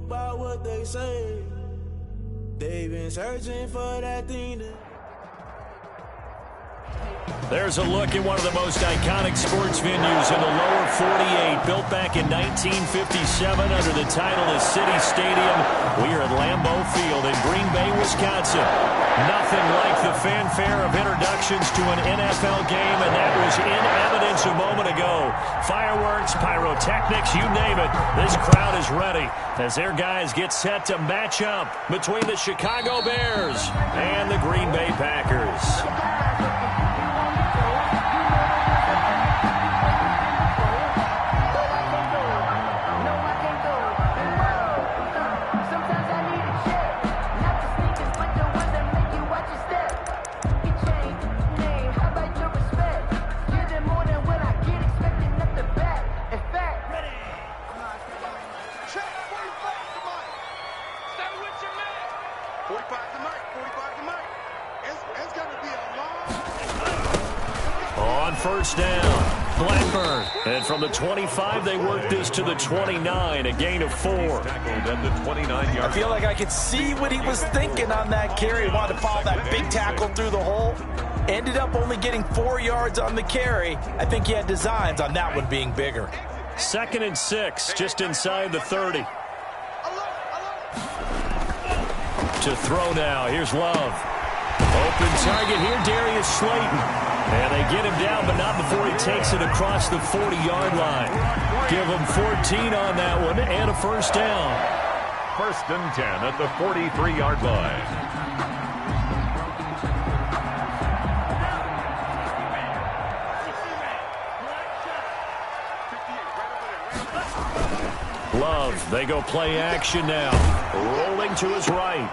about what they say. They've been searching for that thing to... There's a look at one of the most iconic sports venues in the lower 48, built back in 1957 under the title of City Stadium. We are at Lambeau Field in Green Bay, Wisconsin. Nothing like the fanfare of introductions to an NFL game, and that was in evidence a moment ago. Fireworks, pyrotechnics, you name it. This crowd is ready as their guys get set to match up between the Chicago Bears and the Green Bay Packers. First down, Blackburn. And from the 25, they work this to the 29, a gain of 4. I feel like I could see what he was thinking on that carry. Wanted to follow that big tackle through the hole. Ended up only getting 4 yards on the carry. I think he had designs on that one being bigger. 2nd and 6, just inside the 30. To throw now, here's Love. Open target here, Darius Slayton. And they get him down, but not before he takes it across the 40-yard line. Give him 14 on that one and a first down. 1st and 10 at the 43-yard line. Love, they go play action now. Rolling to his right.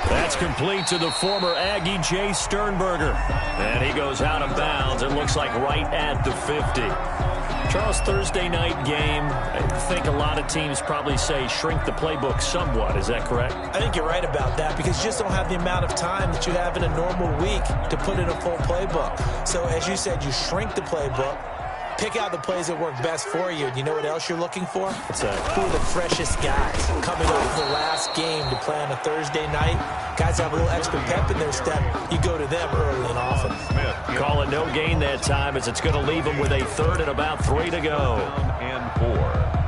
That's complete to the former Aggie, Jay Sternberger. And he goes out of bounds. It looks like right at the 50. Charles, Thursday night game, I think a lot of teams probably say shrink the playbook somewhat. Is that correct? I think you're right about that because you just don't have the amount of time that you have in a normal week to put in a full playbook. So as you said, you shrink the playbook. Pick out the plays that work best for you. And you know what else you're looking for? What's that? Who are the freshest guys coming off the last game to play on a Thursday night? Guys have a little extra pep in their step. You go to them early and often. Call it no gain that time as it's going to leave them with a 3rd and about 3 to go. And 4.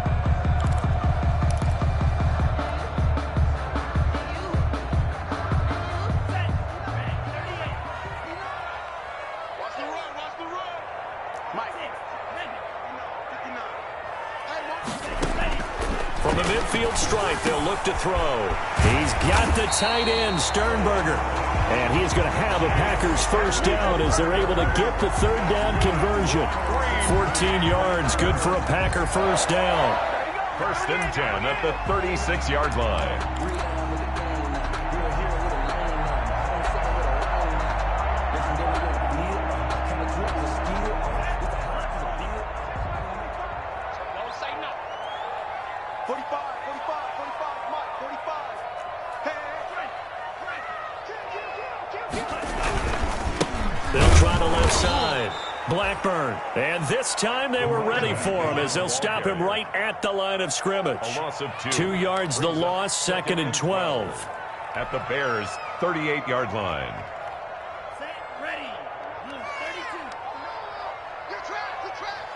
From the midfield stripe, they'll look to throw. He's got the tight end, Sternberger. And he's going to have a Packers first down as they're able to get the 3rd down conversion. 14 yards, good for a Packer first down. 1st and 10 at the 36-yard line. They'll try the left side. Blackburn. And this time they were ready for him as they'll stop him right at the line of scrimmage. A loss of 2. 2 yards the loss, 2nd and 12. At the Bears' 38-yard line. Set, ready. Blue 32. Good track, good track.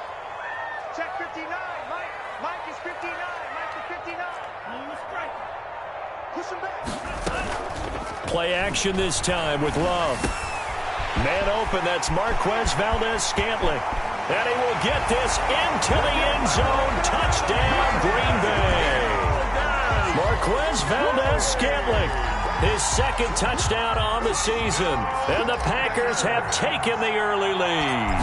Check 59. Mike is 59. Mike is 59. Blue strike. Push him back. Play action this time with Love. Man open, that's Marquez Valdez-Scantling. And he will get this into the end zone. Touchdown, Green Bay. Marquez Valdez-Scantling, his 2nd touchdown on the season. And the Packers have taken the early lead.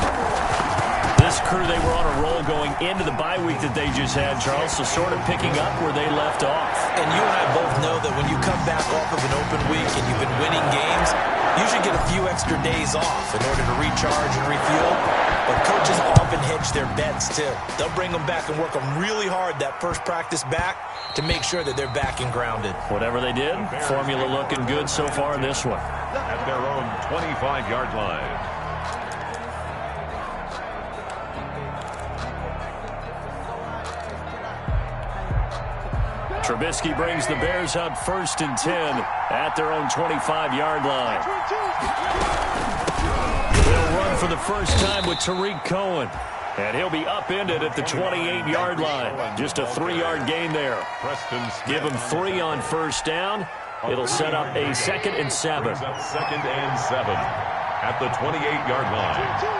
This crew, they were on a roll going into the bye week that they just had, Charles, so sort of picking up where they left off. And you and I both know that when you come back off of an open week and you've been winning games, you should get a few extra days off in order to recharge and refuel. But coaches often hedge their bets, too. They'll bring them back and work them really hard that first practice back to make sure that they're back and grounded. Whatever they did, formula looking good so far in this one. At their own 25-yard line. Trubisky brings the Bears up 1st and 10 at their own 25-yard line. They'll run for the first time with Tariq Cohen. And he'll be upended at the 28-yard line. Just a 3-yard gain there. Give him 3 on 1st down. It'll set up a 2nd and 7. 2nd and 7 at the 28-yard line.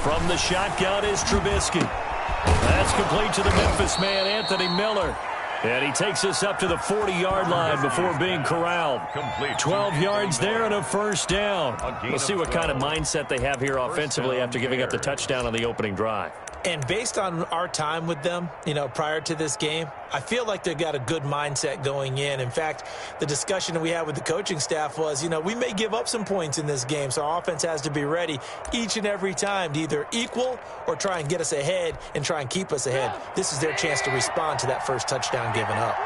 From the shotgun is Trubisky. That's complete to the Memphis man, Anthony Miller. And he takes us up to the 40-yard line before being corralled. 12 yards there and a 1st down. We'll see what kind of mindset they have here offensively after giving up the touchdown on the opening drive. And based on our time with them, prior to this game, I feel like they've got a good mindset going in. In fact, the discussion that we had with the coaching staff was, we may give up some points in this game, so our offense has to be ready each and every time to either equal or try and get us ahead and try and keep us ahead. This is their chance to respond to that first touchdown given up.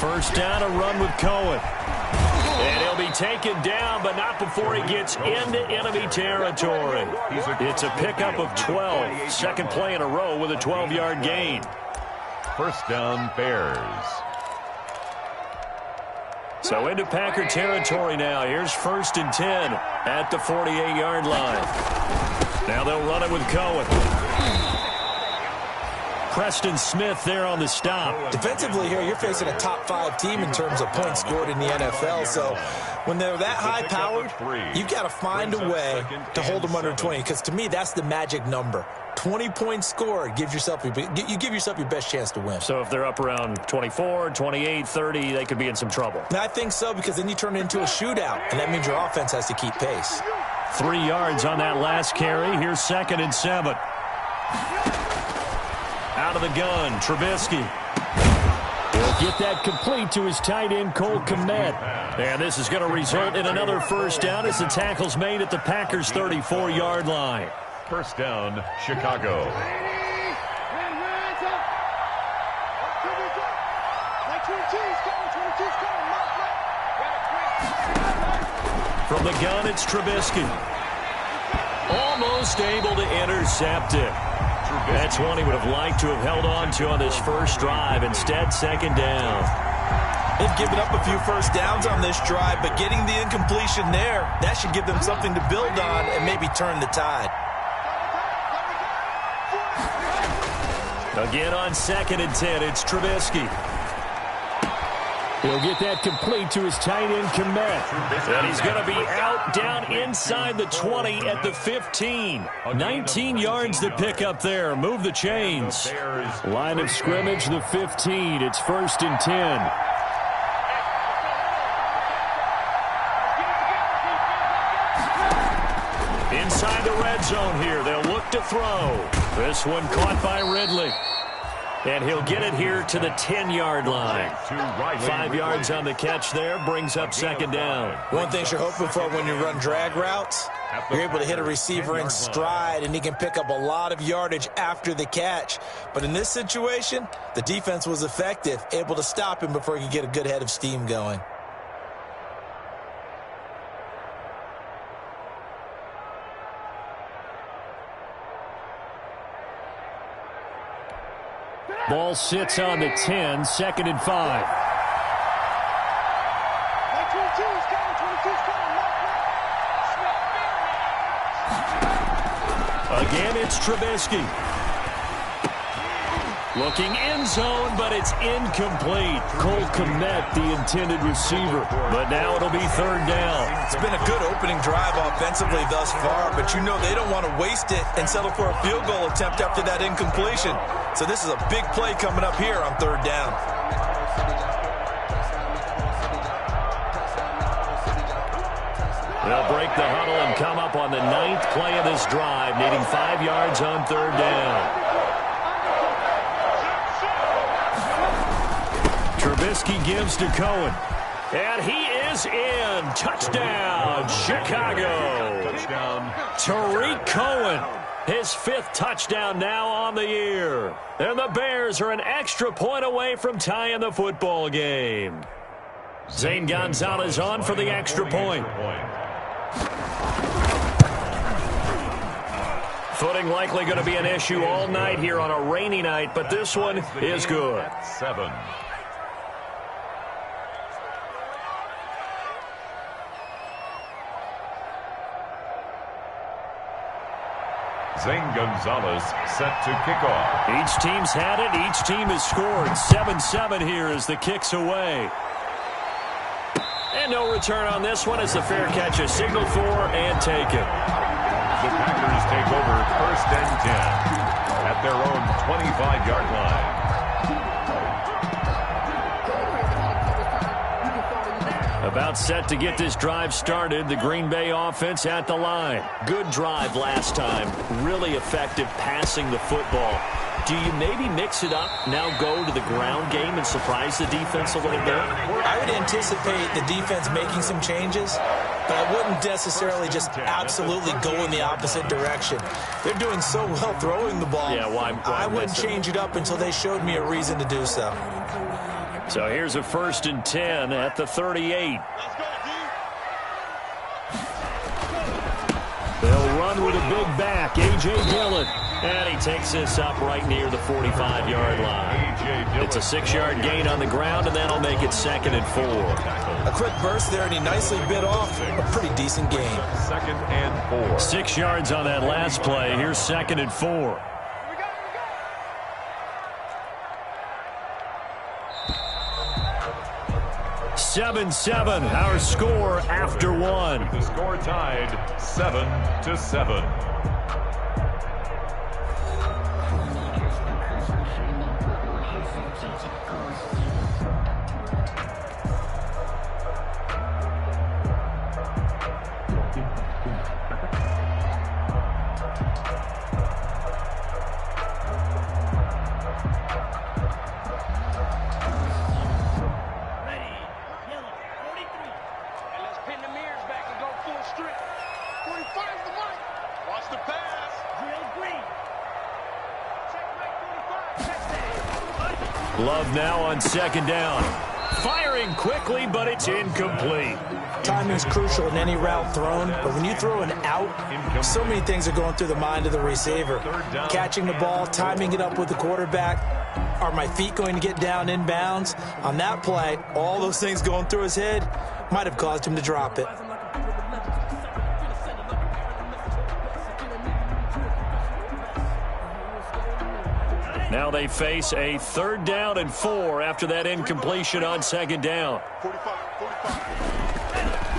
1st down, a run with Cohen. And he'll be taken down, but not before he gets into enemy territory. It's a pickup of 12. 2nd play in a row with a 12-yard gain. 1st down, Bears. So into Packer territory now. Here's 1st and 10 at the 48-yard line. Now they'll run it with Cohen. Preston Smith there on the stop. Defensively here, you're facing a top 5 team in terms of points scored in the NFL. So when they're that high-powered, you've got to find a way to hold them under 20. Because to me, that's the magic number. 20 points scored, you give yourself your best chance to win. So if they're up around 24, 28, 30, they could be in some trouble. And I think so, because then you turn it into a shootout, and that means your offense has to keep pace. 3 yards on that last carry. Here's 2nd and 7. Out of the gun, Trubisky. He'll get that complete to his tight end, Cole Kmet. And this is going to result in another 1st down as the tackle's made at the Packers' 34-yard line. 1st down, Chicago. From the gun, it's Trubisky. Almost able to intercept it. That's one he would have liked to have held on to on this first drive. Instead, 2nd down. They've given up a few 1st downs on this drive, but getting the incompletion there, that should give them something to build on and maybe turn the tide. Again on 2nd and 10, it's Trubisky. He'll get that complete to his tight end, Kmet. And he's going to be out down inside the 20 at the 15. 19 yards to pick up there. Move the chains. Line of scrimmage, the 15. It's 1st and 10. Inside the red zone here. They'll look to throw. This one caught by Ridley. And he'll get it here to the 10-yard line. 5 yards on the catch there, brings up 2nd down. One thing you're hoping for when you run drag routes, you're able to hit a receiver in stride, and he can pick up a lot of yardage after the catch. But in this situation, the defense was effective, able to stop him before he could get a good head of steam going. Ball sits on the 10, 2nd and 5. Again, it's Trubisky. Looking end zone, but it's incomplete. Cole Kmet, the intended receiver. But now it'll be 3rd down. It's been a good opening drive offensively thus far, but they don't want to waste it and settle for a field goal attempt after that incompletion. So this is a big play coming up here on 3rd down. They'll break the huddle and come up on the 9th play of this drive, needing 5 yards on 3rd down. Trubisky gives to Cohen. And he is in. Touchdown, Chicago. Touchdown. Tariq Cohen. His 5th touchdown now on the year. And the Bears are an extra point away from tying the football game. Zane Gonzalez on for the extra point. Footing likely going to be an issue all night here on a rainy night, but this one is good. 7. Zane Gonzalez set to kick off. Each team's had it. Each team has scored. 7-7 here as the kick's away. And no return on this one as the fair catch is signaled for and taken. The Packers take over 1st and 10 at their own 25-yard line. About set to get this drive started. The Green Bay offense at the line. Good drive last time. Really effective passing the football. Do you maybe mix it up, now go to the ground game and surprise the defense a little bit? I would anticipate the defense making some changes, but I wouldn't necessarily just absolutely go in the opposite direction. They're doing so well throwing the ball. Yeah, why I wouldn't change it up until they showed me a reason to do so. So here's a 1st and 10 at the 38. They'll run with a big back, A.J. Dillon. And he takes this up right near the 45-yard line. It's a 6-yard gain on the ground, and that'll make it 2nd and 4. A quick burst there, and he nicely bit off a pretty decent gain. 2nd and 4. 6 yards on that last play. Here's 2nd and 4. 7-7, our score after one. The score tied 7-7. Love now on 2nd down. Firing quickly, but it's incomplete. Timing's crucial in any route thrown, but when you throw an out, so many things are going through the mind of the receiver. Catching the ball, timing it up with the quarterback. Are my feet going to get down in bounds? On that play, all those things going through his head might have caused him to drop it. Now they face a 3rd down and 4 after that incompletion on 2nd down.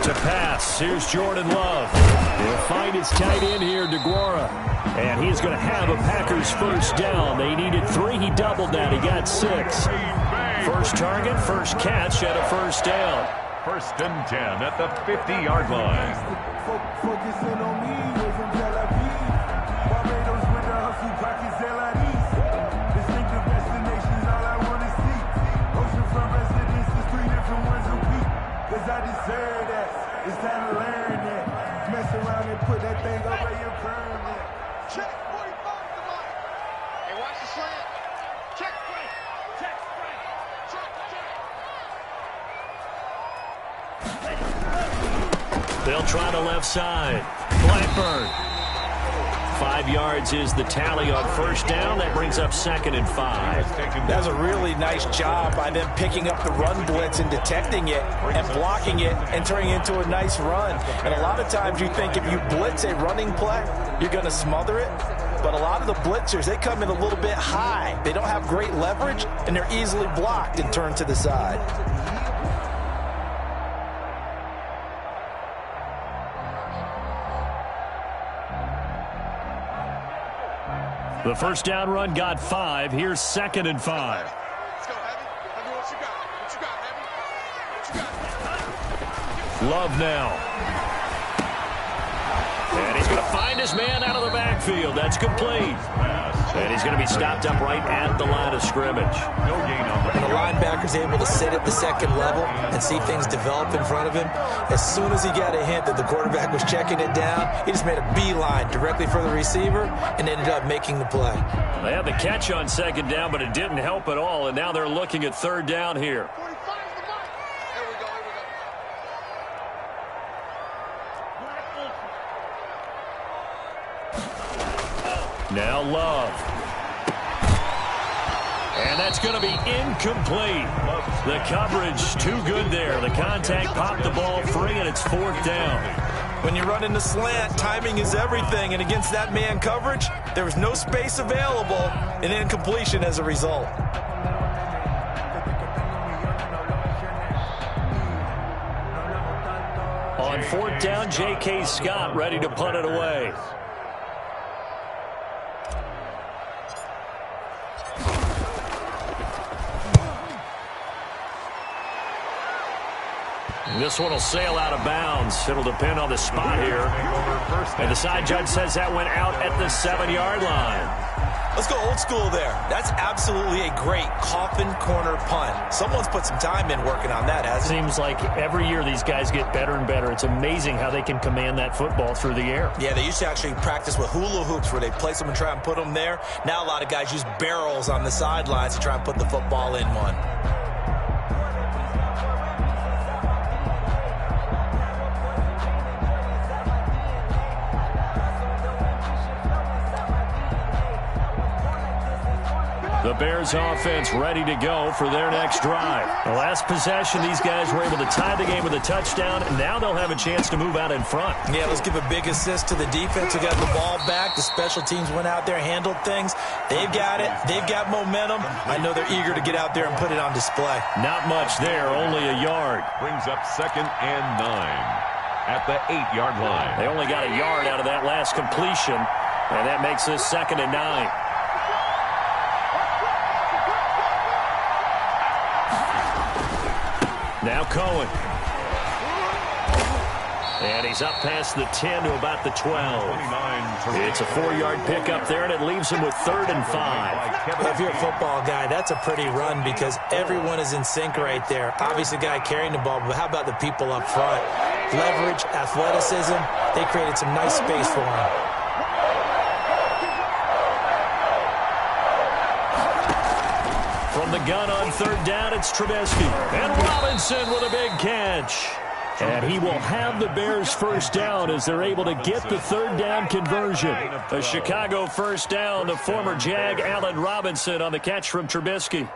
To pass, here's Jordan Love. He'll find his tight end here, DeGuara. And he's going to have a Packers 1st down. They needed 3. He doubled that. He got 6. First target, 1st catch, and a 1st down. 1st and 10 at the 50-yard line. Focusing on me, was in Tel Aviv. Barbados with the hustle, pockets Zelaris. Distinctive destinations, all I want to see. Oceanfront residences, 3 different ones a week. Cause I deserve that. It's time to learn that. Mess around and put that thing over your permit. Check 45 to Mike. Hey, watch the slant. Check right. Check right. Check. They'll try the left side. Blackburn. 5 yards is the tally on 1st down. That brings up 2nd and 5. That was a really nice job by them picking up the run blitz and detecting it and blocking it and turning it into a nice run. And a lot of times you think if you blitz a running play, you're going to smother it. But a lot of the blitzers, they come in a little bit high. They don't have great leverage, and they're easily blocked and turned to the side. The 1st down run got 5. Here's 2nd and 5. Let's go, Heavy. Heavy, what you got? What you got, Heavy? What you got? Love now. And he's going to find his man out of the backfield. That's complete. And he's going to be stopped up right at the line of scrimmage. No gain on the And the linebacker's able to sit at the 2nd level and see things develop in front of him. As soon as he got a hint that the quarterback was checking it down, he just made a beeline directly for the receiver and ended up making the play. They had the catch on 2nd down, but it didn't help at all. And now they're looking at 3rd down here. 45 to Mike. There we go. Now Love. And that's going to be incomplete. The coverage too good there. The contact popped the ball free, and it's 4th down. When you run into slant, timing is everything. And against that man coverage, there was no space available, and incompletion as a result. On 4th down, J.K. Scott ready to punt it away. This one will sail out of bounds. It'll depend on the spot here. And the side judge says that went out at the 7-yard line. Let's go old school there. That's absolutely a great coffin corner punt. Someone's put some time in working on that, hasn't it? Seems like every year these guys get better and better. It's amazing how they can command that football through the air. Yeah, they used to actually practice with hula hoops where they place them and try and put them there. Now a lot of guys use barrels on the sidelines to try and put the football in one. The Bears offense ready to go for their next drive. The last possession, these guys were able to tie the game with a touchdown, and now they'll have a chance to move out in front. Yeah, let's give a big assist to the defense who got the ball back. The special teams went out there, handled things. They've got it. They've got momentum. I know they're eager to get out there and put it on display. Not much there, only a yard. Brings up 2nd and 9 at the 8-yard line. They only got a yard out of that last completion, and that makes this 2nd and 9. Now Cohen. And he's up past the 10 to about the 12. It's a 4-yard pickup there, and it leaves him with 3rd and 5. If you're a football guy, that's a pretty run because everyone is in sync right there. Obviously, the guy carrying the ball, but how about the people up front? Leverage, athleticism, they created some nice space for him. From the gun on 3rd down, it's Trubisky. And Robinson with a big catch. And he will have the Bears' first down as they're able to get the 3rd down conversion. A Chicago first down to former Jag Allen Robinson on the catch from Trubisky.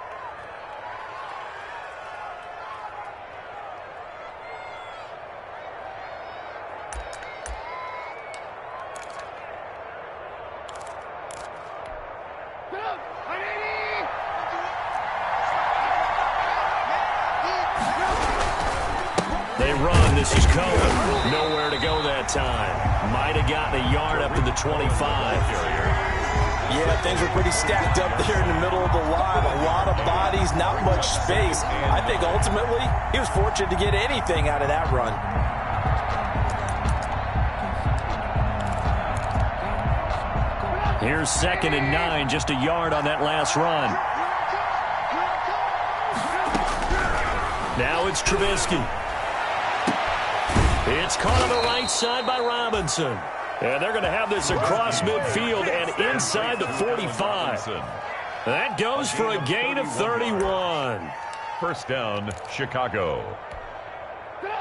They run. This is Cohen. Nowhere to go that time. Might have gotten a yard up to the 25. Yeah, things were pretty stacked up there in the middle of the line. A lot of bodies, not much space. I think ultimately he was fortunate to get anything out of that run. Here's 2nd and 9, just a yard on that last run. Now it's Trubisky. It's caught on the right side by Robinson. And they're going to have this across midfield and inside the 45. That goes for a gain of 31. First down, Chicago.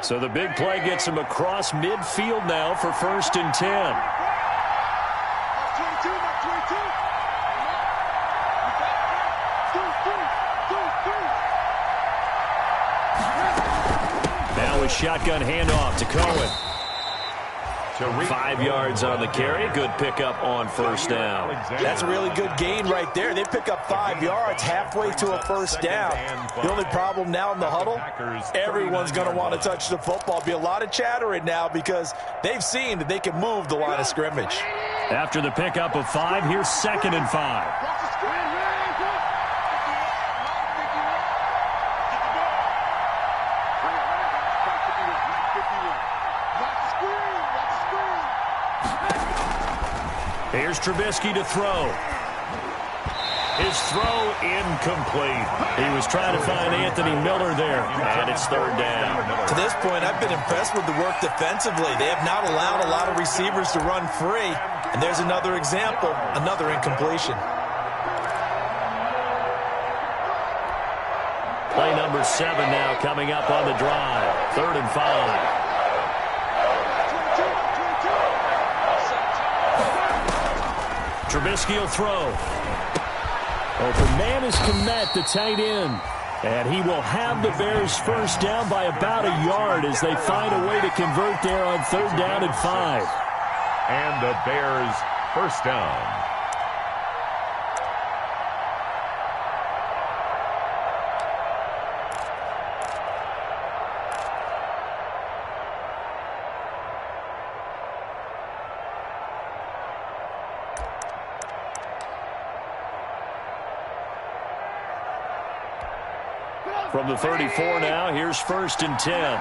So the big play gets him across midfield now for 1st and 10. Now a shotgun handoff to Cohen. 5 yards on the carry. Good pickup on 1st down. That's a really good gain right there. They pick up 5 yards halfway to a 1st down. The only problem now in the huddle, everyone's going to want to touch the football. Be a lot of chattering now because they've seen that they can move the line of scrimmage. After the pickup of 5, here's 2nd and 5. Here's Trubisky to throw. His throw incomplete. He was trying to find Anthony Miller there, and it's 3rd down. To this point, I've been impressed with the work defensively. They have not allowed a lot of receivers to run free, and there's another example, another incompletion. Play number 7 now coming up on the drive. 3rd and 5. Trubisky will throw. Open man is Kmet, the tight end. And he will have the Bears first down by about a yard as they find a way to convert there on 3rd down and 5. And the Bears first down. From the 34 now, here's 1st and 10.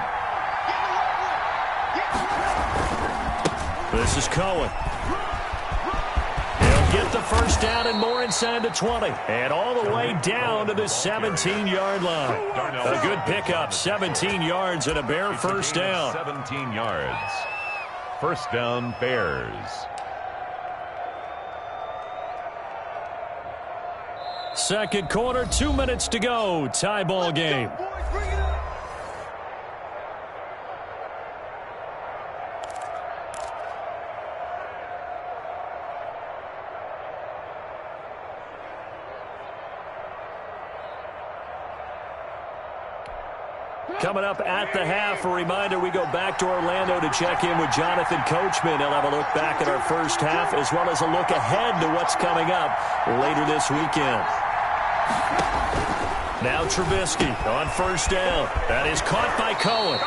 This is Cohen. He'll get the first down and more inside the 20. And all the way down to the 17-yard line. A good pickup, 17 yards and a Bear first down. 17 yards. First down, Bears. Second quarter, 2 minutes to go. Tie ball game. Coming up at the half, a reminder, we go back to Orlando to check in with Jonathan Coachman. He'll have a look back at our first half as well as a look ahead to what's coming up later this weekend. Now Trubisky on first down. That is caught by Cohen.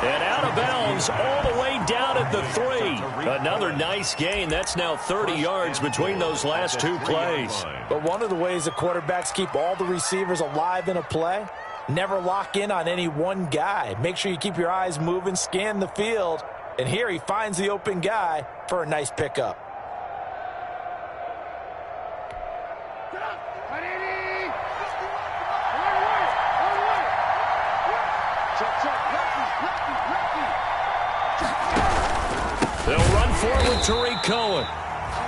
And out of bounds all the way down at the 3. Another nice gain. That's now 30 yards between those last 2 plays. But one of the ways the quarterbacks keep all the receivers alive in a play, never lock in on any one guy. Make sure you keep your eyes moving, scan the field. And here he finds the open guy for a nice pickup. They'll run forward Tariq Cohen.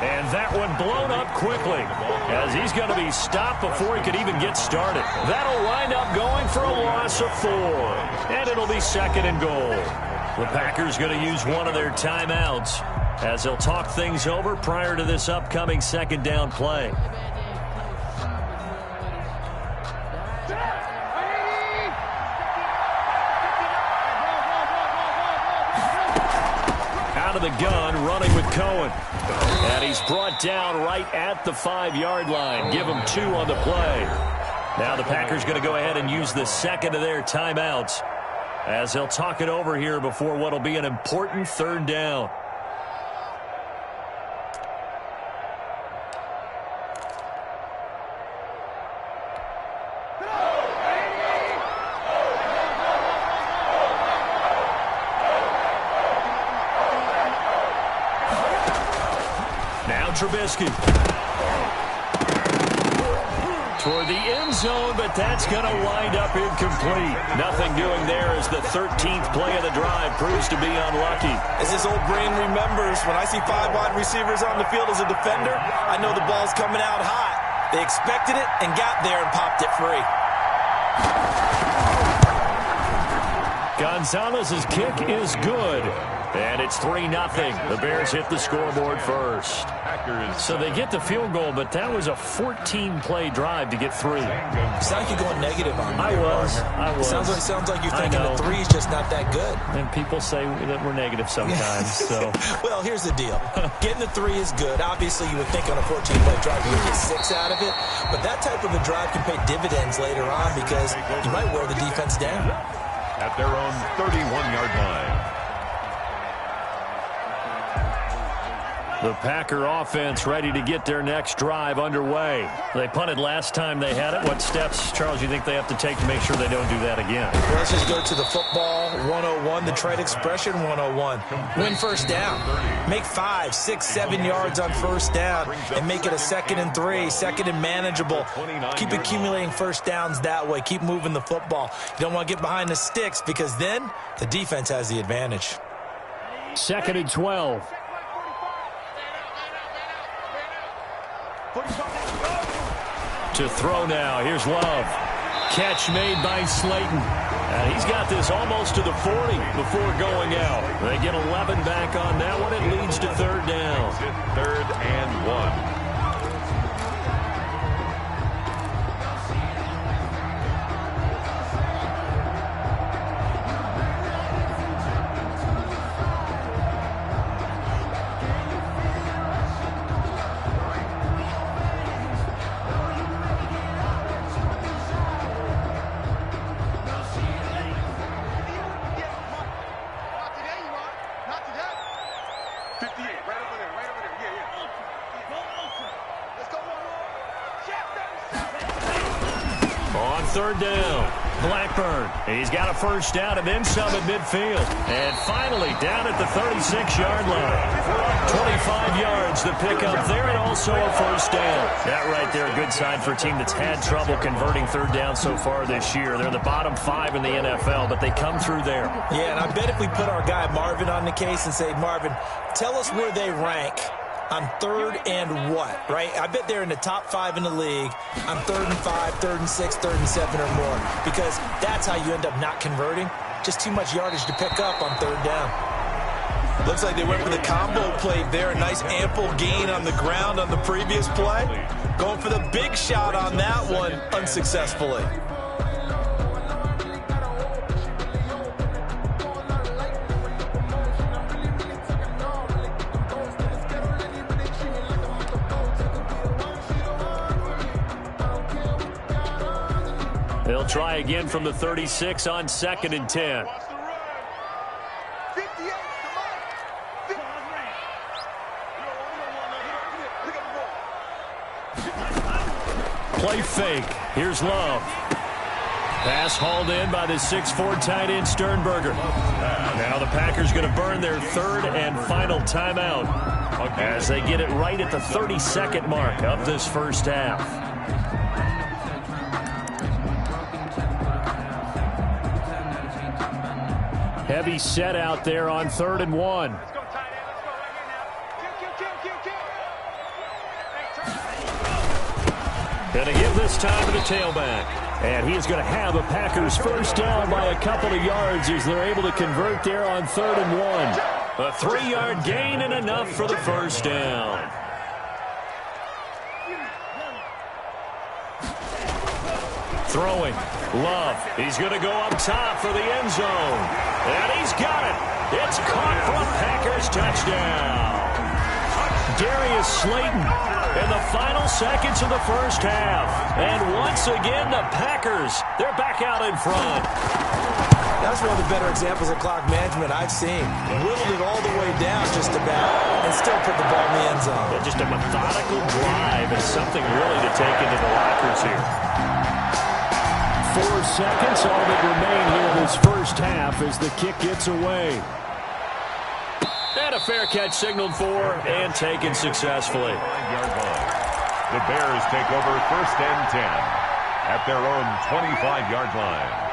And that one blown up quickly as he's going to be stopped before he could even get started. That'll wind up going for a loss of 4. And it'll be 2nd and goal. The Packers going to use one of their timeouts as they'll talk things over prior to this upcoming 2nd down play. Out of the gun, running with Cohen. And he's brought down right at the 5-yard line. Give him 2 on the play. Now the Packers going to go ahead and use the second of their timeouts as they'll talk it over here before what will be an important 3rd down. Trubisky toward the end zone, but that's going to wind up incomplete. Nothing doing there as the 13th play of the drive proves to be unlucky. As his old brain remembers, when I see 5 wide receivers on the field as a defender, I know the ball's coming out hot. They expected it and got there and popped it free. Gonzalez's kick is good. And it's 3-0. The Bears hit the scoreboard first. So they get the field goal, but that was a 14-play drive to get 3. It's like you're going negative on me. I was. Sounds like you're thinking the 3 is just not that good. And people say that we're negative sometimes. So. Well, here's the deal. Getting the 3 is good. Obviously, you would think on a 14-play drive you would get 6 out of it. But that type of a drive can pay dividends later on because you might wear the defense down. At their own 31-yard line. The Packer offense ready to get their next drive underway. They punted last time they had it. What steps, Charles, you think they have to take to make sure they don't do that again? Well, let's just go to the football 101, the trade expression 101. Win first down. Make 5, 6, 7 yards on first down and make it a 2nd and 3, 2nd and manageable. Keep accumulating first downs that way. Keep moving the football. You don't want to get behind the sticks because then the defense has the advantage. 2nd and 12. To throw now. Here's Love. Catch made by Slayton. And he's got this almost to the 40 before going out. They get 11 back on that one. It leads to 3rd down. 3rd and 1. 58, right over there, yeah. Let's go one more. Check 37. On third down, Blackburn. He's got a first down and then some at midfield. And finally down at the 36-yard line. 25 yards the pickup there and also a first down. That right there, a good sign for a team that's had trouble converting third down so far this year. They're in the bottom 5 in the NFL, but they come through there. Yeah, and I bet if we put our guy Marvin on the case and say, Marvin, tell us where they rank on third and what, right? I bet they're in the top 5 in the league on 3rd and 5, 3rd and 6, 3rd and 7 or more, because that's how you end up not converting. Just too much yardage to pick up on third down. Looks like they went for the combo play there. A nice ample gain on the ground on the previous play. Going for the big shot on that one unsuccessfully. They'll try again from the 36 on 2nd and 10. Play fake. Here's Love. Pass hauled in by the 6'4" tight end Sternberger. Now the Packers going to burn their 3rd and final timeout as they get it right at the 32nd mark of this first half. Heavy set out there on 3rd and 1. Let's go, tight end. Let's go right here now. Going to give this time to the tailback. And he is going to have a Packers first down by a couple of yards as they're able to convert there on 3rd and 1. A 3-yard gain and enough for the first down. Throwing. Love. He's going to go up top for the end zone. And he's got it. It's caught for a Packers touchdown. Darius Slayton in the final seconds of the first half. And once again, the Packers, they're back out in front. That's one of the better examples of clock management I've seen. Whittled it all the way down just about and still put the ball in the end zone. Yeah, just a methodical drive and something really to take into the lockers here. 4 seconds, all that remain here in this first half as the kick gets away. And a fair catch signaled for and taken successfully. The Bears take over 1st and 10 at their own 25-yard line.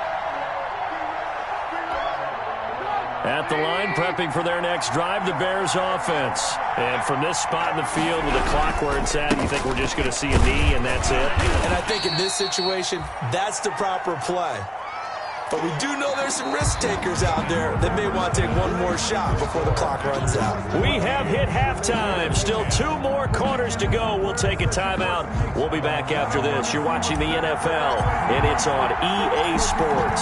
At the line, prepping for their next drive, the Bears offense. And from this spot in the field with the clock where it's at, you think we're just going to see a knee and that's it? And I think in this situation, that's the proper play. But we do know there's some risk takers out there that may want to take one more shot before the clock runs out. We have hit halftime. Still 2 more quarters to go. We'll take a timeout. We'll be back after this. You're watching the NFL, and it's on EA Sports.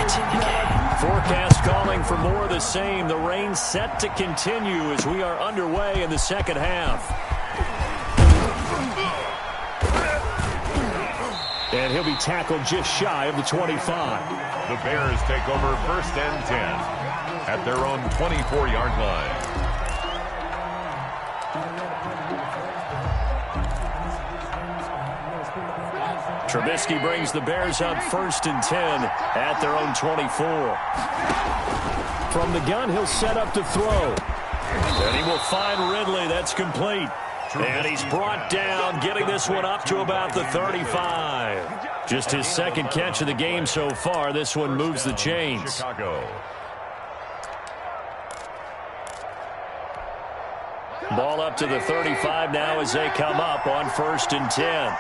It's in the game. Forecast calling for more of the same. The rain set to continue as we are underway in the second half. And he'll be tackled just shy of the 25. The Bears take over 1st and 10 at their own 24-yard line. Trubisky brings the Bears up 1st and 10 at their own 24. From the gun, he'll set up to throw. And he will find Ridley. That's complete. And he's brought down, getting this one up to about the 35. Just his 2nd catch of the game so far. This one moves the chains. Chicago. Ball up to the 35 now as they come up on 1st and 10.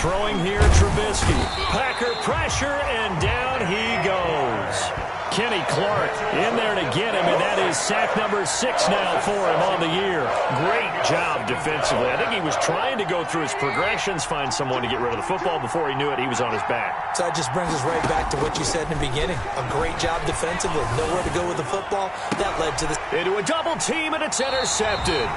Throwing here, Trubisky. Packer pressure, and down he goes. Kenny Clark in there to get him, and that is sack number 6 now for him on the year. Great job defensively. I think he was trying to go through his progressions, find someone to get rid of the football. Before he knew it, he was on his back. So that just brings us right back to what you said in the beginning. A great job defensively. Nowhere to go with the football. That led to the... Into a double team, and it's intercepted.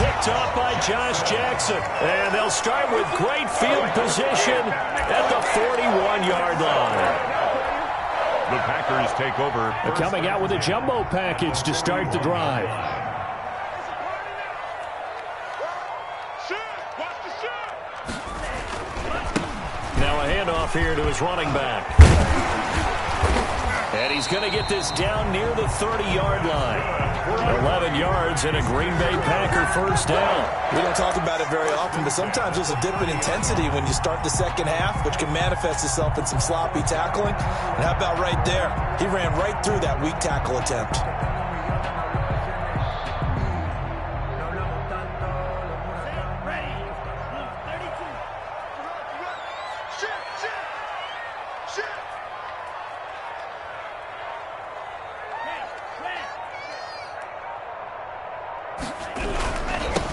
Picked up by Josh Jackson. And they'll start with great field position at the 41-yard line. The Packers take over. Coming out with a jumbo package to start the drive. Now a handoff here to his running back. And he's going to get this down near the 30-yard line. 11 yards and a Green Bay Packer first down. We don't talk about it very often, but sometimes there's a dip in intensity when you start the second half, which can manifest itself in some sloppy tackling. And how about right there? He ran right through that weak tackle attempt.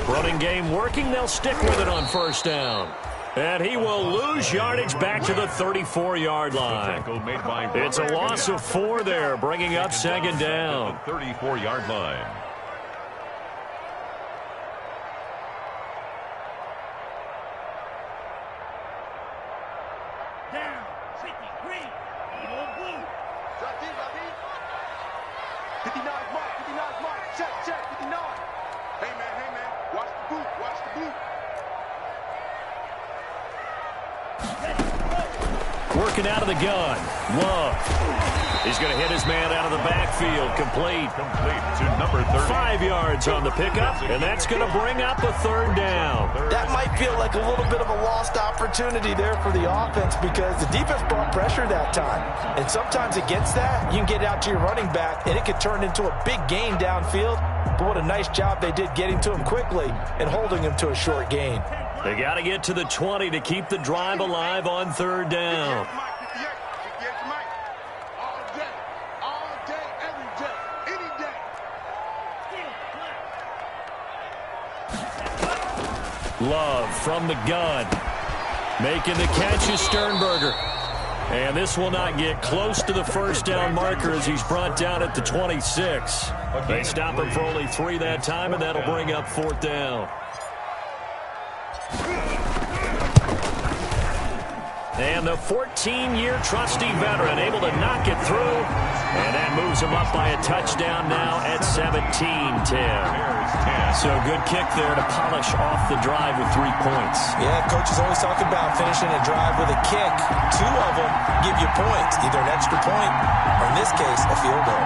Running game working. They'll stick with it on first down. And he will lose yardage back to the 34-yard line. It's a loss of 4 there, bringing up second down. 34-yard line. Down, 50, green, yellow, blue. 59's Mike, 59's Mike. Check, 59. Hey, man, watch the boot, watch the boot. Working out of the gun. Love. He's going to hit his man out of the backfield. Complete To number 30. 5 yards on the pickup, and that's going to bring up a third down. That might feel like a little bit of a lost opportunity there for the offense because the defense brought pressure that time. And sometimes against that, you can get out to your running back, and it could turn into a big gain downfield. But what a nice job they did getting to him quickly and holding him to a short gain. They got to get to the 20 to keep the drive alive on third down. Mike, 58, Mike. All day, every day, any day. Love from the gun. Making the catch is Sternberger. And this will not get close to the first down marker as he's brought down at the 26. They stop him for only 3 that time, and that'll bring up fourth down. And the 14-year trusty veteran able to knock it through. And that moves him up by a touchdown now at 17-10. So good kick there to polish off the drive with 3 points. Yeah, coaches always talk about finishing a drive with a kick. 2 of them give you points, either an extra point or, in this case, a field goal.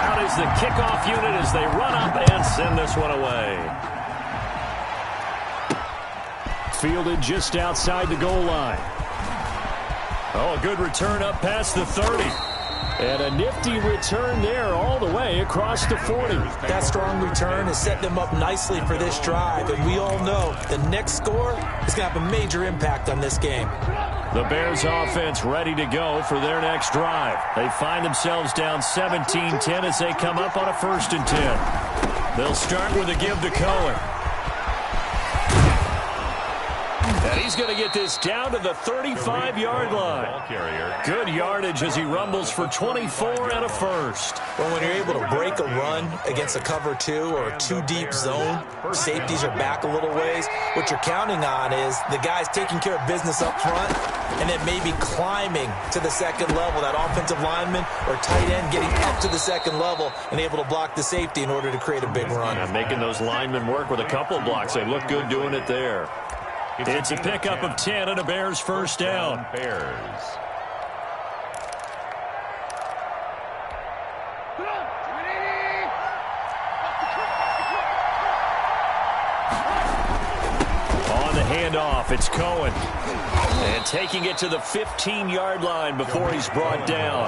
Out is the kickoff unit as they run up and send this one away. Fielded just outside the goal line. Oh, a good return up past the 30. And a nifty return there all the way across the 40. That strong return has set them up nicely for this drive, and we all know the next score is going to have a major impact on this game. The Bears offense ready to go for their next drive. They find themselves down 17-10 as they come up on a 1st and 10. They'll start with a give to Cohen. And he's going to get this down to the 35-yard line. Good yardage as he rumbles for 24 and a first. Well, when you're able to break a run against a cover 2 or a 2-deep zone, safeties are back a little ways. What you're counting on is the guys taking care of business up front and then maybe climbing to the second level, that offensive lineman or tight end getting up to the second level and able to block the safety in order to create a big run. And making those linemen work with a couple blocks. They look good doing it there. It's a pickup of 10 and a Bears first down. Bears. On the handoff, it's Cohen. And taking it to the 15-yard line before he's brought down.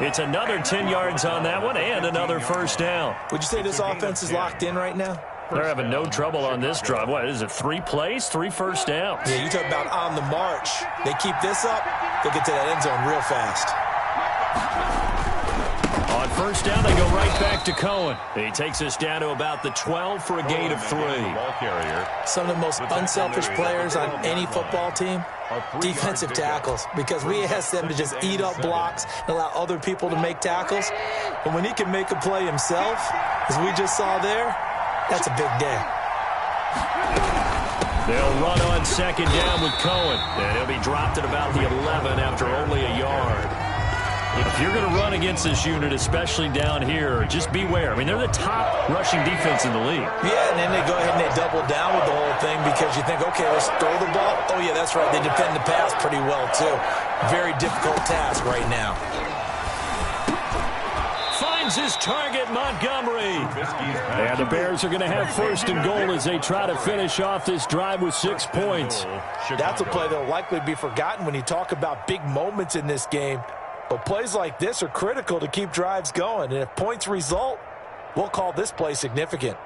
It's another 10 yards on that one and another first down. Would you say this offense is locked in right now? They're having no trouble on this drive. What is it, 3 plays, 3 first downs? Yeah, you talk about on the march. They keep this up, they'll get to that end zone real fast. On first down, they go right back to Cohen. He takes us down to about the 12 for a gain of 3. Some of the most unselfish players on any football team, defensive tackles, because we ask them to just eat up blocks and allow other people to make tackles. But when he can make a play himself, as we just saw there, that's a big day. They'll run on second down with Cohen. And he'll be dropped at about the 11 after only a yard. If you're going to run against this unit, especially down here, just beware. I mean, they're the top rushing defense in the league. Yeah, and then they go ahead and they double down with the whole thing because you think, okay, let's throw the ball. Oh, yeah, that's right. They defend the pass pretty well, too. Very difficult task right now. Finds his target, Montgomery. And the Bears are going to have first and goal as they try to finish off this drive with 6 points. That's a play that will likely be forgotten when you talk about big moments in this game. But plays like this are critical to keep drives going. And if points result, we'll call this play significant.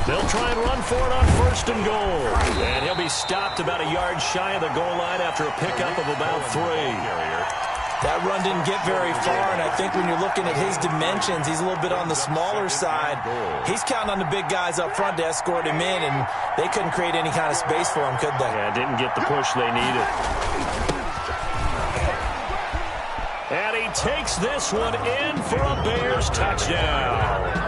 They'll try and run for it on first and goal. And he'll be stopped about a yard shy of the goal line after a pickup of about 3. That run didn't get very far, and I think when you're looking at his dimensions, he's a little bit on the smaller side. He's counting on the big guys up front to escort him in, and they couldn't create any kind of space for him, could they? Yeah, didn't get the push they needed. And he takes this one in for a Bears touchdown.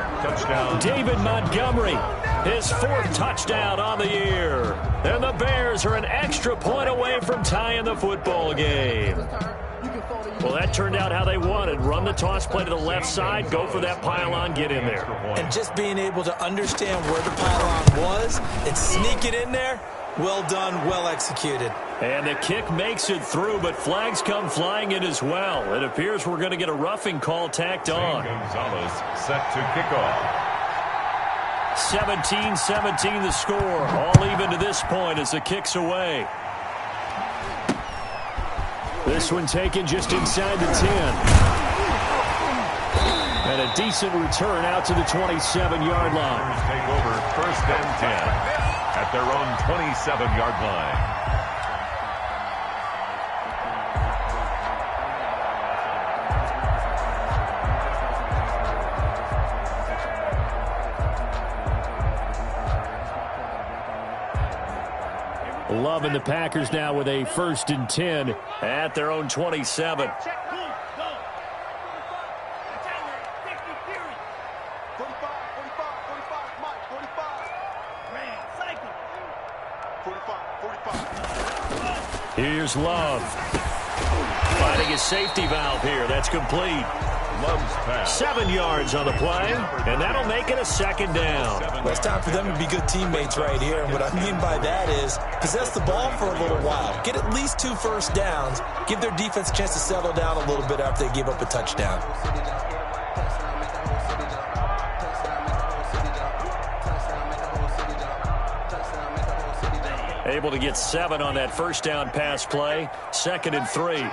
David Montgomery, his 4th touchdown on the year. And the Bears are an extra point away from tying the football game. Well, that turned out how they wanted. Run the toss play to the left side, go for that pylon, get in there. And just being able to understand where the pylon was and sneak it in there, well done, well executed. And the kick makes it through, but flags come flying in as well. It appears we're going to get a roughing call tacked on. Gonzalez set to kick off. 17-17 the score. All even to this point as the kick's away. This one taken just inside the 10. And a decent return out to the 27-yard line. Take over first and 10 at their own 27-yard line. Loving the Packers now with a first and 10 at their own 27. Here's Love. Finding his safety valve here. That's complete. Love's pass. 7 yards on the play, and that'll make it a second down. Well, it's time for them to be good teammates right here. And what I mean by that is possess the ball for a little while. Get at least 2 first downs. Give their defense a chance to settle down a little bit after they give up a touchdown. Able to get 7 on that first down pass play. 2nd and 3.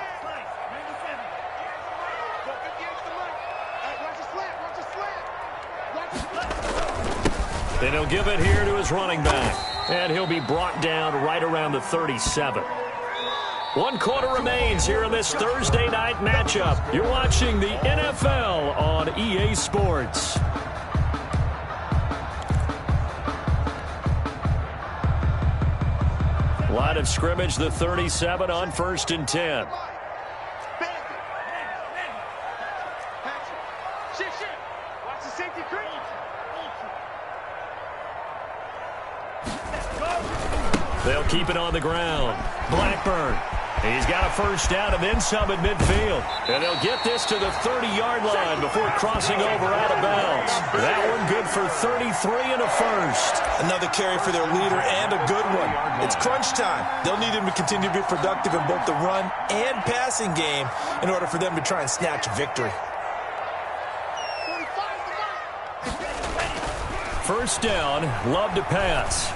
Then he'll give it here to his running back. And he'll be brought down right around the 37. 1 quarter remains here in this Thursday night matchup. You're watching the NFL on EA Sports. Line of scrimmage, the 37 on first and 10. They'll keep it on the ground. Blackburn. He's got a first down and then some at midfield. And they'll get this to the 30-yard line before crossing over out of bounds. That one good for 33 and a first. Another carry for their leader and a good one. It's crunch time. They'll need him to continue to be productive in both the run and passing game in order for them to try and snatch victory. First down, Love to pass.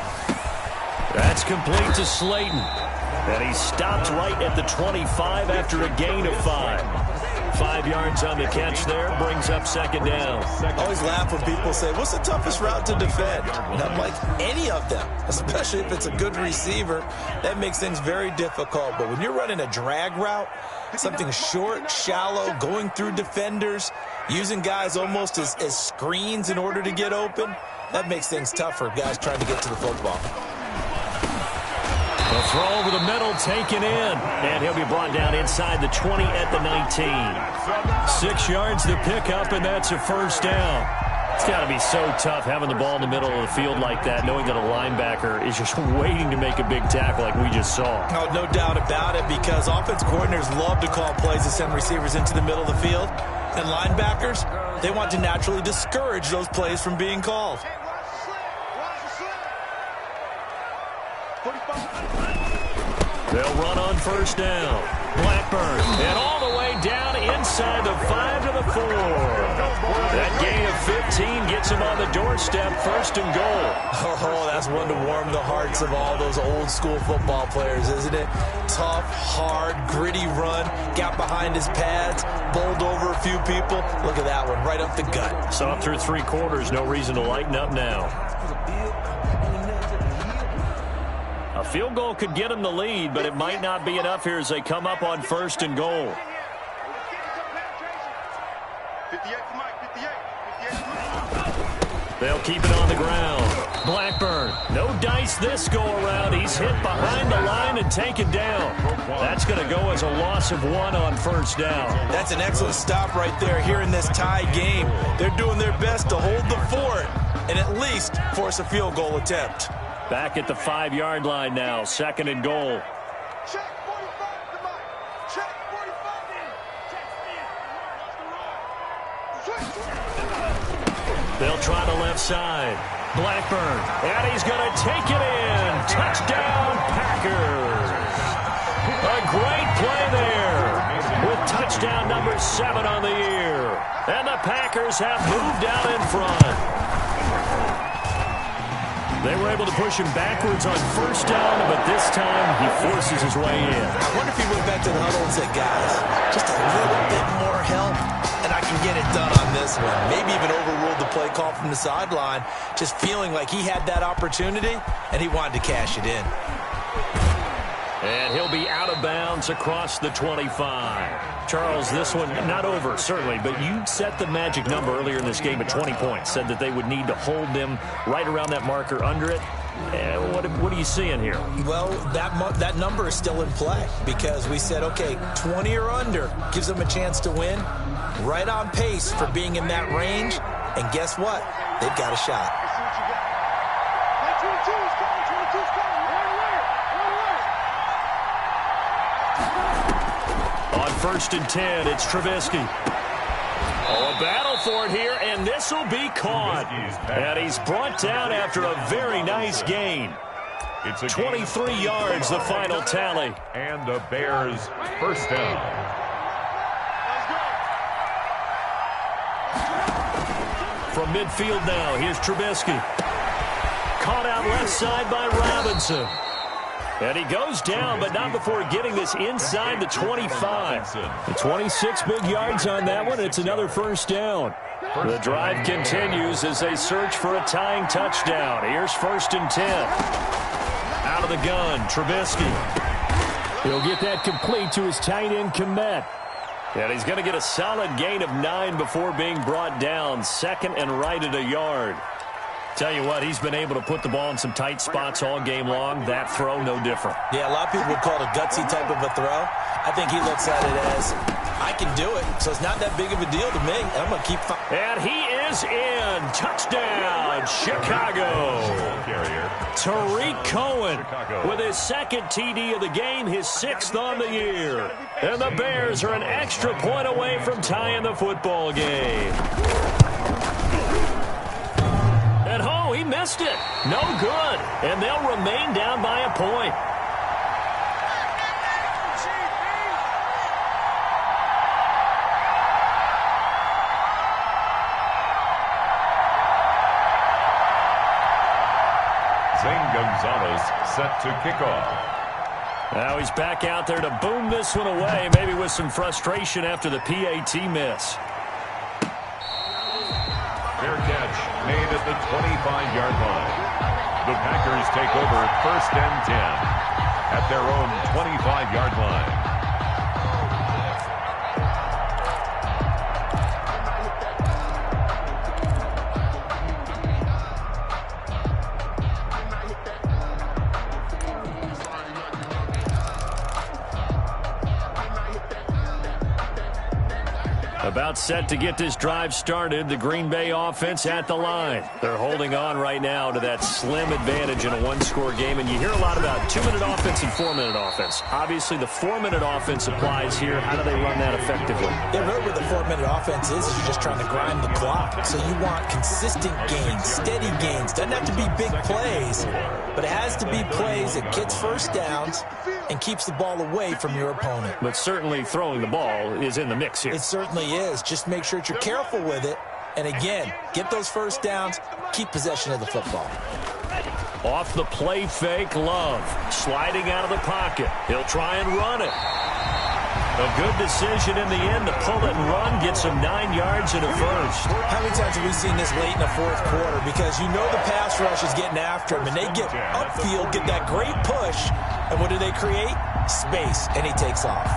That's complete to Slayton. And he stopped right at the 25 after a gain of 5. 5 yards on the catch there, brings up second down. I always laugh when people say, what's the toughest route to defend? And I'm like, any of them, especially if it's a good receiver. That makes things very difficult. But when you're running a drag route, something short, shallow, going through defenders, using guys almost as screens in order to get open, that makes things tougher, guys trying to get to the football. The throw over the middle, taken in. And he'll be brought down inside the 20 at the 19. 6 yards to pick up, and that's a first down. It's got to be so tough having the ball in the middle of the field like that, knowing that a linebacker is just waiting to make a big tackle like we just saw. Oh, no doubt about it, because offense coordinators love to call plays to send receivers into the middle of the field. And linebackers, they want to naturally discourage those plays from being called. They'll run on first down. Blackburn, and all the way down inside the 5 to the 4. That gain of 15 gets him on the doorstep, first and goal. Oh, that's one to warm the hearts of all those old school football players, isn't it? Tough, hard, gritty run, got behind his pads, bowled over a few people. Look at that one, right up the gut. Saw through 3 quarters, no reason to lighten up now. A field goal could get him the lead, but it might not be enough here as they come up on first and goal. 58 to Mike, 58. They'll keep it on the ground. Blackburn, no dice this go-around. He's hit behind the line and taken down. That's going to go as a loss of 1 on first down. That's an excellent stop right there here in this tie game. They're doing their best to hold the fort and at least force a field goal attempt. Back at the 5-yard line now, second and goal. Check 45 to Mike. Check 45 in. Check in. They'll try the left side. Blackburn, and he's going to take it in. Touchdown, Packers. A great play there with touchdown number 7 on the year. And the Packers have moved out in front. They were able to push him backwards on first down, but this time he forces his way in. I wonder if he went back to the huddle and said, guys, just a little bit more help, and I can get it done on this one. Maybe even overruled the play call from the sideline, just feeling like he had that opportunity, and he wanted to cash it in. And he'll be out of bounds across the 25. Charles, this one not over, certainly, but you set the magic number earlier in this game at 20 points, said that they would need to hold them right around that marker under it. What are you seeing here? Well, that number is still in play because we said, okay, 20 or under gives them a chance to win. Right on pace for being in that range. And guess what? They've got a shot. On first and 10, it's Trubisky. Oh, a battle for it here, and this will be caught. And he's brought down after a very nice gain. It's a 23 yards, the final tally. And the Bears first down. From midfield now, here's Trubisky. Caught out left side by Robinson. And he goes down, but not before getting this inside the 25. The 26 big yards on that one. It's another first down. The drive continues as they search for a tying touchdown. Here's first and 10. Out of the gun, Trubisky. He'll get that complete to his tight end, Kmet. And he's going to get a solid gain of 9 before being brought down. Second and right at a yard. Tell you what, he's been able to put the ball in some tight spots all game long. That throw, no different. Yeah, a lot of people would call it a gutsy type of a throw. I think he looks at it as, I can do it, so it's not that big of a deal to me. I'm going to keep... And he is in. Touchdown, Chicago. Tariq Cohen with his second TD of the game, his 6th on the year. And the Bears are an extra point away from tying the football game. And oh, he missed it. No good. And they'll remain down by a point. Zane Gonzalez set to kick off. Now he's back out there to boom this one away, maybe with some frustration after the PAT miss. Fair catch made at the 25-yard line. The Packers take over first and 10 at their own 25-yard line. About set to get this drive started. The Green Bay offense at the line. They're holding on right now to that slim advantage in a one-score game. And you hear a lot about 2-minute offense and 4-minute offense. Obviously, the 4-minute offense applies here. How do they run that effectively? Yeah, really what the 4-minute offense is you're just trying to grind the clock. So you want consistent gains, steady gains. Doesn't have to be big plays, but it has to be plays that gets first downs and keeps the ball away from your opponent. But certainly throwing the ball is in the mix here. It certainly is. Just make sure that you're careful with it. And again, get those first downs, keep possession of the football. Off the play fake, Love. Sliding out of the pocket. He'll try and run it. A good decision in the end to pull it and run, get some 9 yards and a first. How many times have we seen this late in the fourth quarter? Because you know the pass rush is getting after him, and they get upfield, get that great push, and what do they create? Space, and he takes off.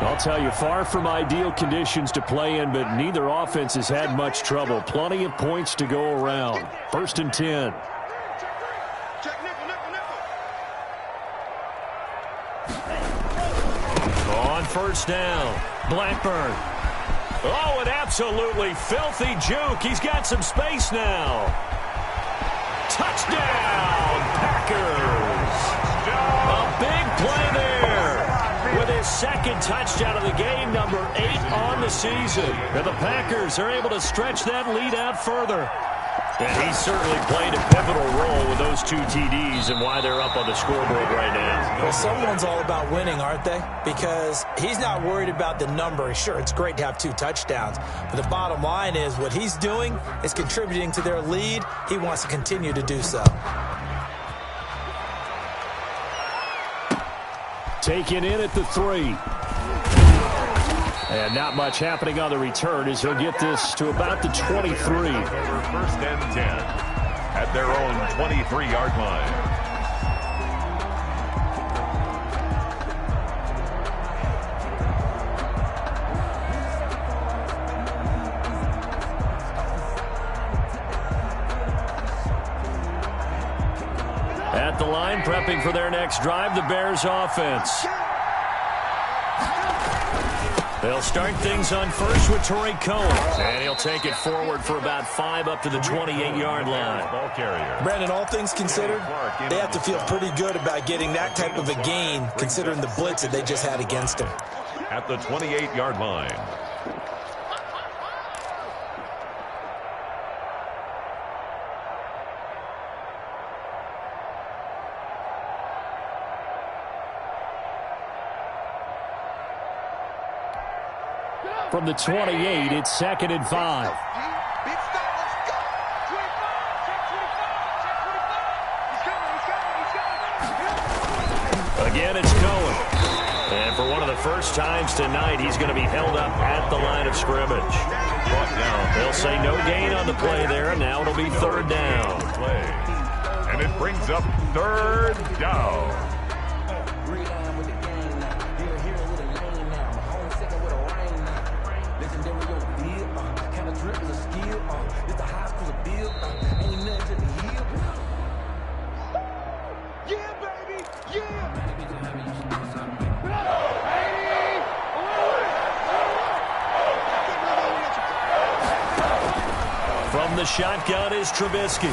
I'll tell you, far from ideal conditions to play in, but neither offense has had much trouble. Plenty of points to go around. 1st and 10. On 1st down, Blackburn. Oh, an absolutely filthy juke. He's got some space now. Touchdown, Packers. A big play there with his 2nd touchdown of the game, number 8 on the season. And the Packers are able to stretch that lead out further. And he certainly played a pivotal role with those 2 TDs and why they're up on the scoreboard right now. Well, someone's all about winning, aren't they? Because he's not worried about the number. Sure, it's great to have 2 touchdowns. But the bottom line is what he's doing is contributing to their lead. He wants to continue to do so. Taken in at the 3. And not much happening on the return as he'll get this to about the 23. 1st and 10 at their own 23-yard line. At the line, prepping for their next drive, the Bears offense. They'll start things on first with Torrey Cohen. And he'll take it forward for about 5 up to the 28-yard line. Ball carrier. Brandon, all things considered, they have to feel pretty good about getting that type of a gain considering the blitz that they just had against them. At the 28-yard line. From the 28, it's 2nd and 5. Again, it's Cohen. And for one of the first times tonight, he's going to be held up at the line of scrimmage. Brought down. They'll say no gain on the play there, and now it'll be 3rd down. And it brings up 3rd down. From the shotgun is Trubisky.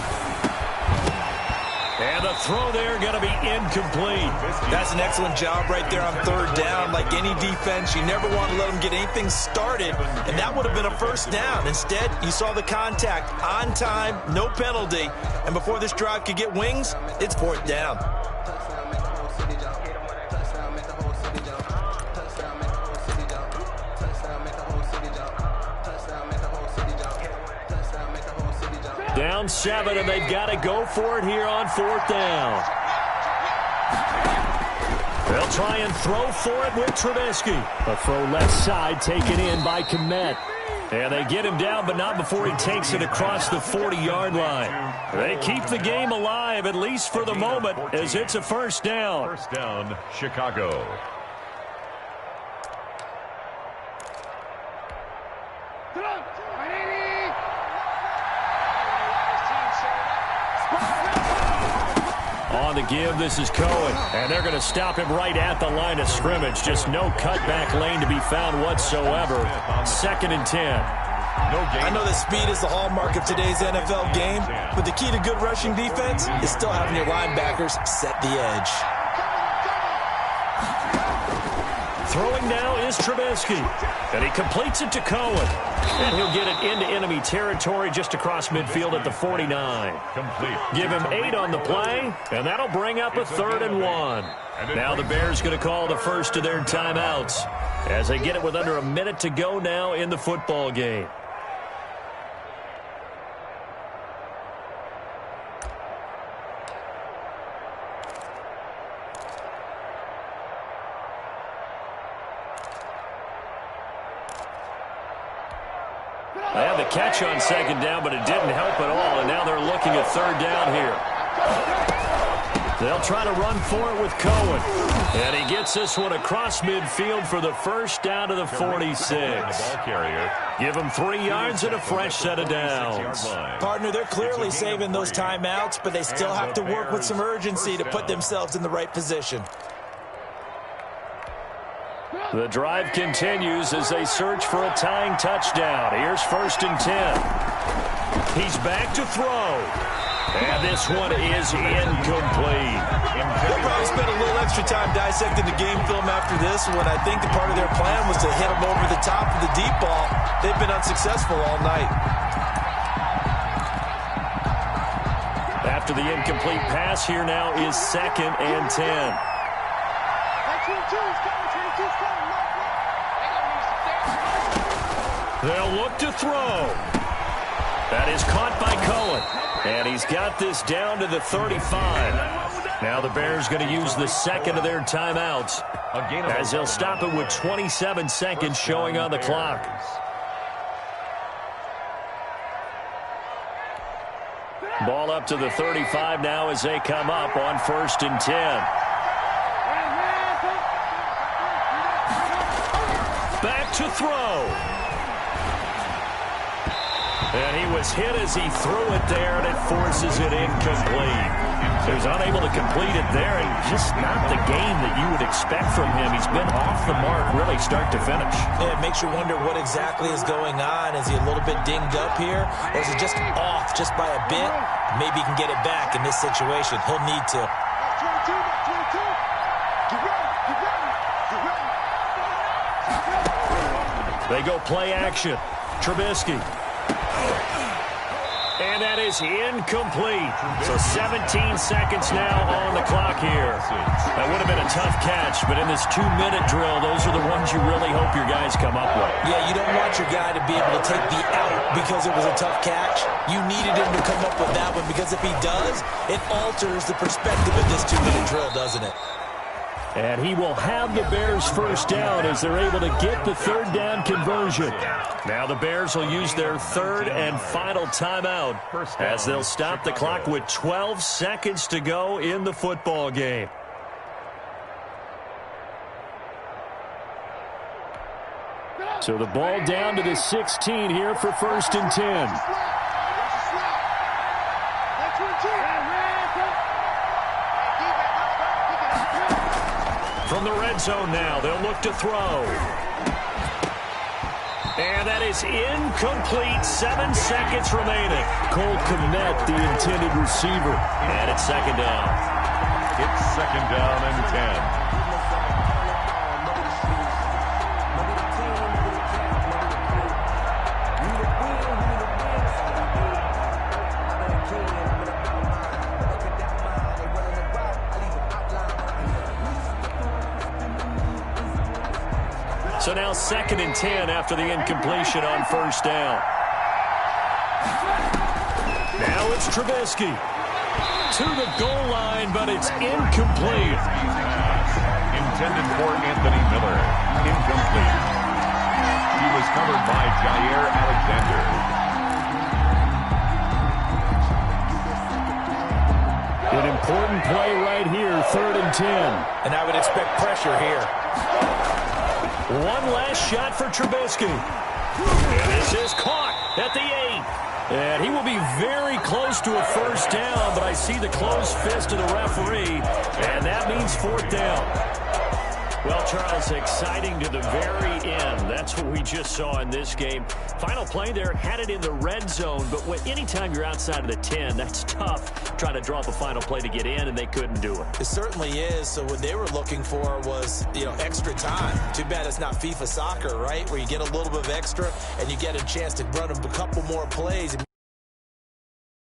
And the throw there going to be incomplete. That's an excellent job right there on 3rd down. Like any defense, you never want to let them get anything started, and that would have been a 1st down. Instead, you saw the contact on time, no penalty, and before this drive could get wings, it's 4th down. Down 7, and they've got to go for it here on 4th down. They'll try and throw for it with Trubisky. A throw left side taken in by Kmet. And they get him down, but not before he takes it across the 40-yard line. They keep the game alive, at least for the moment, as it's a 1st down. 1st down, Chicago. On the give, this is Cohen. And they're going to stop him right at the line of scrimmage. Just no cutback lane to be found whatsoever. 2nd and 10. I know that speed is the hallmark of today's NFL game, but the key to good rushing defense is still having your linebackers set the edge. Throwing now is Trubisky. And he completes it to Cohen. And he'll get it into enemy territory just across midfield at the 49. Complete. Give him 8 on the play, and that'll bring up a 3rd and 1. Now the Bears going to call the first of their timeouts as they get it with under a minute to go now in the football game. They had the catch on 2nd down, but it didn't help at all, and now they're looking at 3rd down here. They'll try to run for it with Cohen. And he gets this one across midfield for the first down to the 46. Give him 3 yards and a fresh set of downs. Partner, they're clearly saving those timeouts, but they still have to work with some urgency to put themselves in the right position. The drive continues as they search for a tying touchdown. Here's 1st and 10. He's back to throw. And this one is incomplete. They'll probably spend a little extra time dissecting the game film after this one. I think the part of their plan was to hit him over the top of the deep ball. They've been unsuccessful all night. After the incomplete pass, here now is 2nd and 10. They'll look to throw. That is caught by Cohen. And he's got this down to the 35. Now the Bears going to use the 2nd of their timeouts as they'll stop it with 27 seconds showing on the clock. Ball up to the 35 now as they come up on 1st and 10. Back to throw. And he was hit as he threw it there, and it forces it incomplete. So he's unable to complete it there, and just not the game that you would expect from him. He's been off the mark really start to finish. Yeah, it makes you wonder what exactly is going on. Is he a little bit dinged up here, or is he just off just by a bit? Maybe he can get it back in this situation. He'll need to. They go play action. Trubisky. And that is incomplete. So 17 seconds now on the clock here. That would have been a tough catch, but in this 2-minute drill, those are the ones you really hope your guys come up with. Yeah, you don't want your guy to be able to take the out because it was a tough catch. You needed him to come up with that one because if he does, it alters the perspective of this 2-minute drill, doesn't it? And he will have the Bears first down as they're able to get the 3rd down conversion. Now the Bears will use their 3rd and final timeout as they'll stop the clock with 12 seconds to go in the football game. So the ball down to the 16 here for 1st and 10. From the red zone now, they'll look to throw. And that is incomplete. 7 seconds remaining. Cole Kmet, the intended receiver. And it's 2nd down. It's 2nd down and 10. So now 2nd and 10 after the incompletion on 1st down. Now it's Trubisky to the goal line, but it's incomplete. Intended for Anthony Miller. Incomplete. He was covered by Jair Alexander. An important play right here, 3rd and 10. And I would expect pressure here. One last shot for Trubisky. And this is caught at the 8. And he will be very close to a first down, but I see the closed fist of the referee, and that means fourth down. Well, Charles, exciting to the very end. That's what we just saw in this game. Final play there, had it in the red zone, but anytime you're outside of the 10, that's tough trying to draw up a final play to get in, and they couldn't do it. It certainly is. So what they were looking for was, extra time. Too bad it's not FIFA soccer, right, where you get a little bit of extra and you get a chance to run a couple more plays.